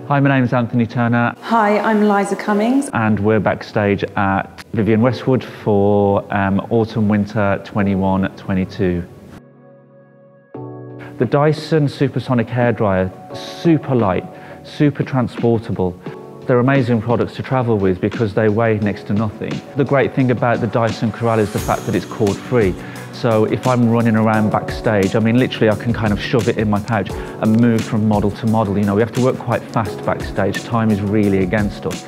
Hi, my name is Anthony Turner. Hi, I'm Liza Cummings. And we're backstage at Vivienne Westwood for Autumn/Winter 21-22. The Dyson Supersonic Hairdryer, super light, super transportable. They're amazing products to travel with because they weigh next to nothing. The great thing about the Dyson Corral is the fact that it's cord-free. So if I'm running around backstage, I mean, literally I can kind of shove it in my pouch and move from model to model. You know, we have to work quite fast backstage. Time is really against us.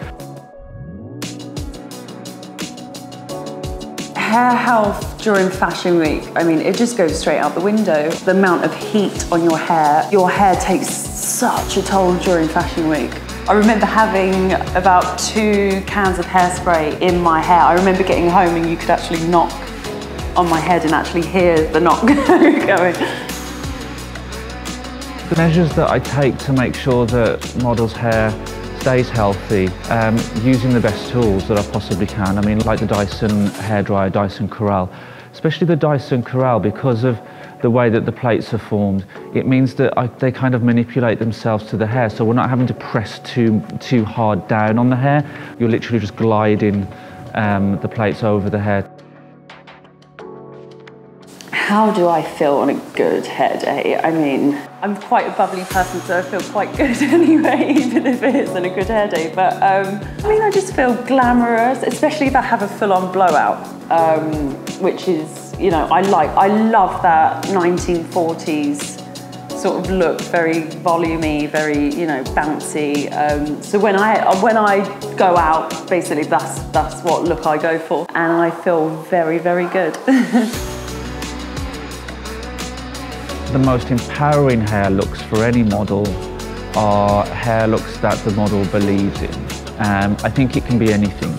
Hair health during Fashion Week, I mean, it just goes straight out the window. The amount of heat on your hair takes such a toll during Fashion Week. I remember having about 2 cans of hairspray in my hair. I remember getting home and you could actually knock on my head and actually hear the knock going. The measures that I take to make sure that models' hair stays healthy, using the best tools that I possibly can. I mean, like the Dyson hairdryer, Dyson Corral, especially the Dyson Corral, because of the way that the plates are formed, it means that they kind of manipulate themselves to the hair, so we're not having to press too hard down on the hair. You're literally just gliding the plates over the hair. How do I feel on a good hair day? I mean, I'm quite a bubbly person, so I feel quite good anyway, even if it isn't a good hair day. But I mean, I just feel glamorous, especially if I have a full-on blowout, which is, you know, I love that 1940s sort of look, very volumey, very, you know, bouncy. So when I go out, basically that's what look I go for, and I feel very, very good. The most empowering hair looks for any model are hair looks that the model believes in. I think it can be anything.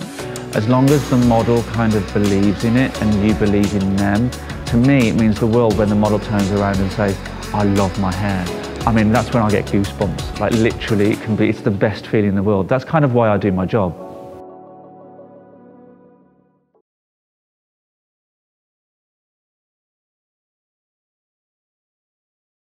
As long as the model kind of believes in it and you believe in them, to me it means the world when the model turns around and says, I love my hair. I mean, that's when I get goosebumps. Like literally, it's the best feeling in the world. That's kind of why I do my job.